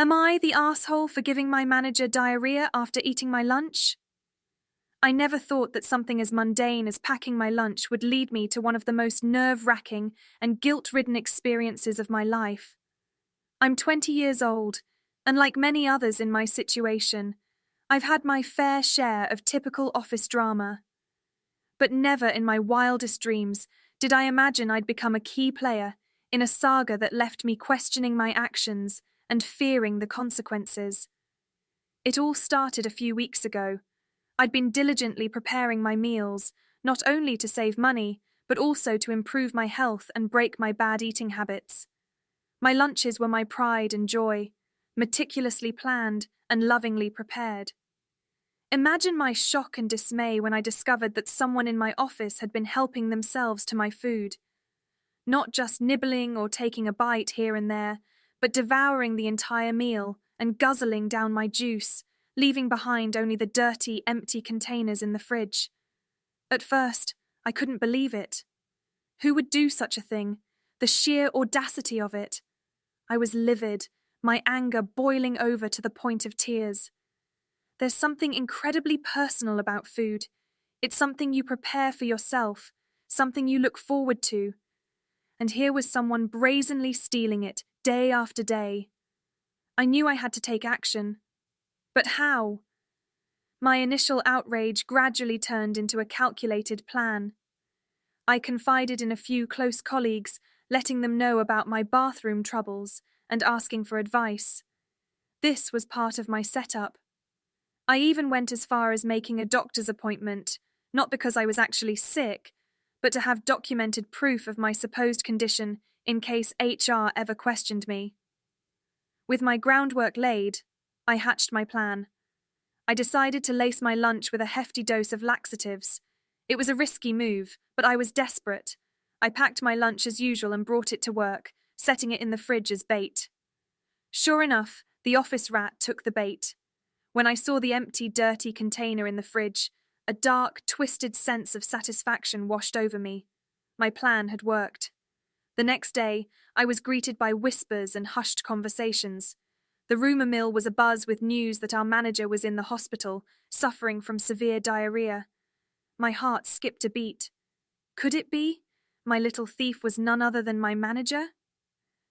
Am I the asshole for giving my manager diarrhea after eating my lunch? I never thought that something as mundane as packing my lunch would lead me to one of the most nerve-wracking and guilt-ridden experiences of my life. I'm 20 years old, and like many others in my situation, I've had my fair share of typical office drama. But never in my wildest dreams did I imagine I'd become a key player in a saga that left me questioning my actions and fearing the consequences. It all started a few weeks ago. I'd been diligently preparing my meals, not only to save money, but also to improve my health and break my bad eating habits. My lunches were my pride and joy, meticulously planned and lovingly prepared. Imagine my shock and dismay when I discovered that someone in my office had been helping themselves to my food. Not just nibbling or taking a bite here and there, but devouring the entire meal and guzzling down my juice, leaving behind only the dirty, empty containers in the fridge. At first, I couldn't believe it. Who would do such a thing? The sheer audacity of it. I was livid, my anger boiling over to the point of tears. There's something incredibly personal about food. It's something you prepare for yourself, something you look forward to. And here was someone brazenly stealing it, day after day. I knew I had to take action. But how? My initial outrage gradually turned into a calculated plan. I confided in a few close colleagues, letting them know about my bathroom troubles and asking for advice. This was part of my setup. I even went as far as making a doctor's appointment, not because I was actually sick, but to have documented proof of my supposed condition in case HR ever questioned me. With my groundwork laid, I hatched my plan. I decided to lace my lunch with a hefty dose of laxatives. It was a risky move, but I was desperate. I packed my lunch as usual and brought it to work, setting it in the fridge as bait. Sure enough, the office rat took the bait. When I saw the empty, dirty container in the fridge, a dark, twisted sense of satisfaction washed over me. My plan had worked. The next day, I was greeted by whispers and hushed conversations. The rumour mill was abuzz with news that our manager was in the hospital, suffering from severe diarrhea. My heart skipped a beat. Could it be? My little thief was none other than my manager?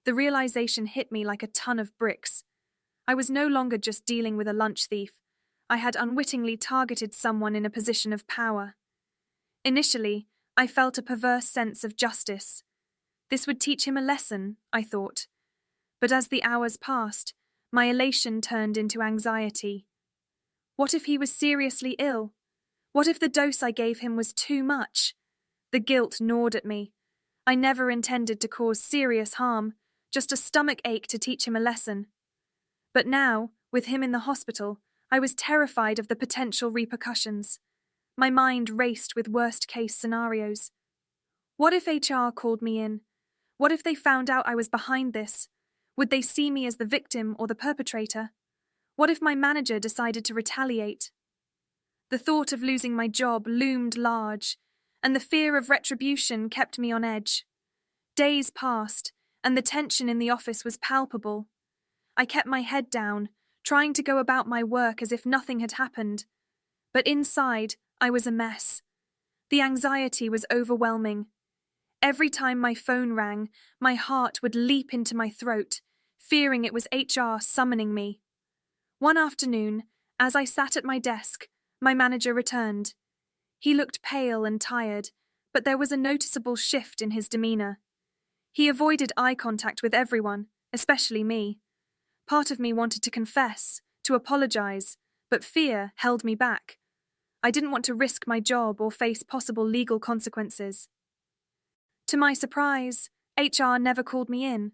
The realization hit me like a ton of bricks. I was no longer just dealing with a lunch thief. I had unwittingly targeted someone in a position of power. Initially, I felt a perverse sense of justice. This would teach him a lesson, I thought. But as the hours passed, my elation turned into anxiety. What if he was seriously ill? What if the dose I gave him was too much? The guilt gnawed at me. I never intended to cause serious harm, just a stomach ache to teach him a lesson. But now, with him in the hospital, I was terrified of the potential repercussions. My mind raced with worst-case scenarios. What if HR called me in? What if they found out I was behind this? Would they see me as the victim or the perpetrator? What if my manager decided to retaliate? The thought of losing my job loomed large, and the fear of retribution kept me on edge. Days passed, and the tension in the office was palpable. I kept my head down, trying to go about my work as if nothing had happened. But inside, I was a mess. The anxiety was overwhelming. Every time my phone rang, my heart would leap into my throat, fearing it was HR summoning me. One afternoon, as I sat at my desk, my manager returned. He looked pale and tired, but there was a noticeable shift in his demeanour. He avoided eye contact with everyone, especially me. Part of me wanted to confess, to apologise, but fear held me back. I didn't want to risk my job or face possible legal consequences. To my surprise, HR never called me in.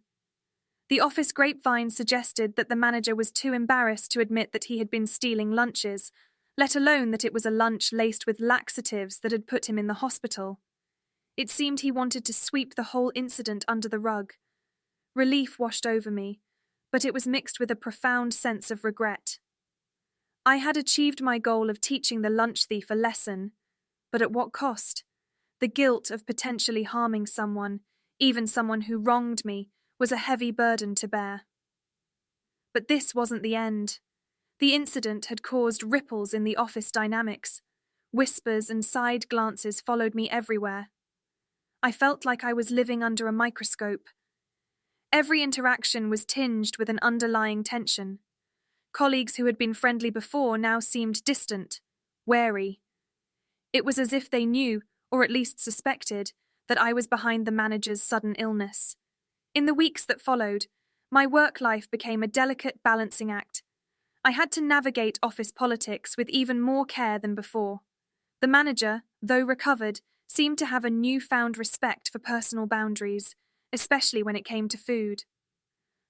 The office grapevine suggested that the manager was too embarrassed to admit that he had been stealing lunches, let alone that it was a lunch laced with laxatives that had put him in the hospital. It seemed he wanted to sweep the whole incident under the rug. Relief washed over me, but it was mixed with a profound sense of regret. I had achieved my goal of teaching the lunch thief a lesson, but at what cost? The guilt of potentially harming someone, even someone who wronged me, was a heavy burden to bear. But this wasn't the end. The incident had caused ripples in the office dynamics. Whispers and side glances followed me everywhere. I felt like I was living under a microscope. Every interaction was tinged with an underlying tension. Colleagues who had been friendly before now seemed distant, wary. It was as if they knew, or at least suspected, that I was behind the manager's sudden illness. In the weeks that followed, my work life became a delicate balancing act. I had to navigate office politics with even more care than before. The manager, though recovered, seemed to have a newfound respect for personal boundaries, especially when it came to food.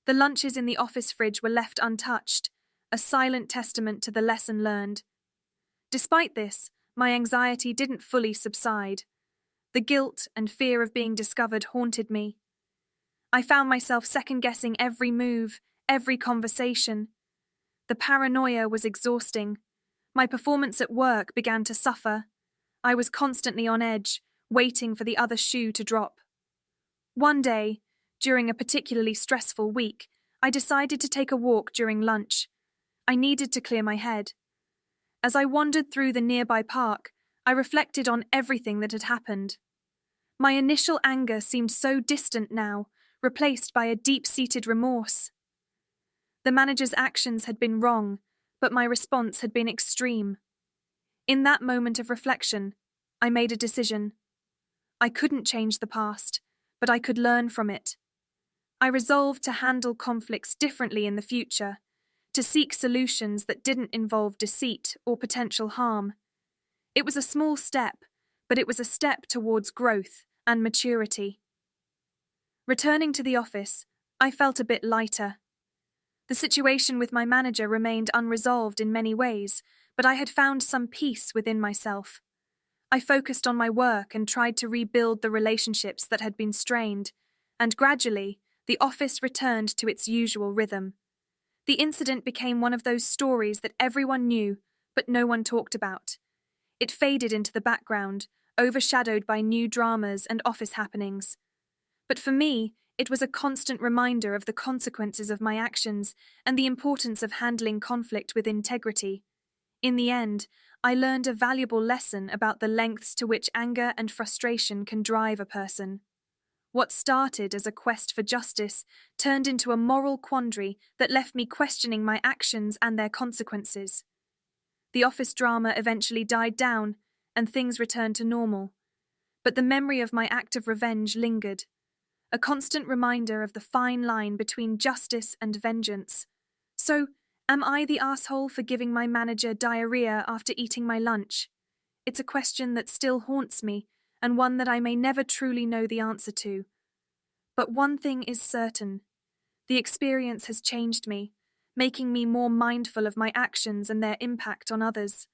The lunches in the office fridge were left untouched, a silent testament to the lesson learned. Despite this, my anxiety didn't fully subside. The guilt and fear of being discovered haunted me. I found myself second-guessing every move, every conversation. The paranoia was exhausting. My performance at work began to suffer. I was constantly on edge, waiting for the other shoe to drop. One day, during a particularly stressful week, I decided to take a walk during lunch. I needed to clear my head. As I wandered through the nearby park, I reflected on everything that had happened. My initial anger seemed so distant now, replaced by a deep-seated remorse. The manager's actions had been wrong, but my response had been extreme. In that moment of reflection, I made a decision. I couldn't change the past, but I could learn from it. I resolved to handle conflicts differently in the future, to seek solutions that didn't involve deceit or potential harm. It was a small step, but it was a step towards growth and maturity. Returning to the office, I felt a bit lighter. The situation with my manager remained unresolved in many ways, but I had found some peace within myself. I focused on my work and tried to rebuild the relationships that had been strained, and gradually, the office returned to its usual rhythm. The incident became one of those stories that everyone knew, but no one talked about. It faded into the background, overshadowed by new dramas and office happenings. But for me, it was a constant reminder of the consequences of my actions and the importance of handling conflict with integrity. In the end, I learned a valuable lesson about the lengths to which anger and frustration can drive a person. What started as a quest for justice turned into a moral quandary that left me questioning my actions and their consequences. The office drama eventually died down, and things returned to normal. But the memory of my act of revenge lingered, a constant reminder of the fine line between justice and vengeance. So, am I the asshole for giving my manager diarrhea after eating my lunch? It's a question that still haunts me, and one that I may never truly know the answer to. But one thing is certain. The experience has changed me, making me more mindful of my actions and their impact on others.